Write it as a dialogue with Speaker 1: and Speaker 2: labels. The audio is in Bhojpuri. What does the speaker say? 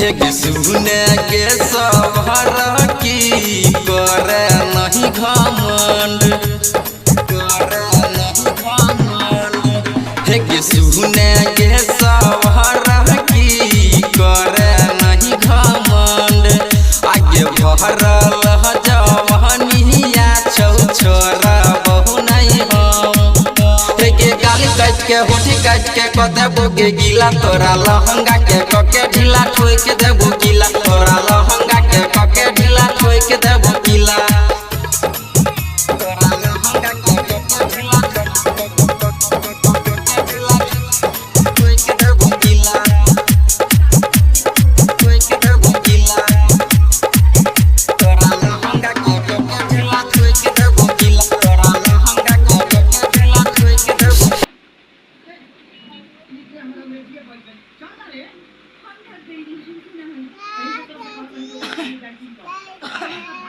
Speaker 1: एक सुने के सभर की करे नहीं घमंड, करे नहीं घमंड। एक सुने के सभर की करे नहीं घमंड। आगे भरल जवानिया छौ छोरा बहु नहीं हम। एक गाली काट के होठी काट के क देबो के गीला, तोरा लहंगा के कके ढीला ठोइ के देबो गीला, तोरा लहंगा के कके ढीला ठोइ के देबो गीला, तोरा लहंगा के कके ढीला ठोइ के देबो गीला, ठोइ के देबो गीला, तोरा लहंगा के कके ढीला ठोइ के देबो गीला, तोरा लहंगा के कके ढीला ठोइ के देबो।
Speaker 2: আমরা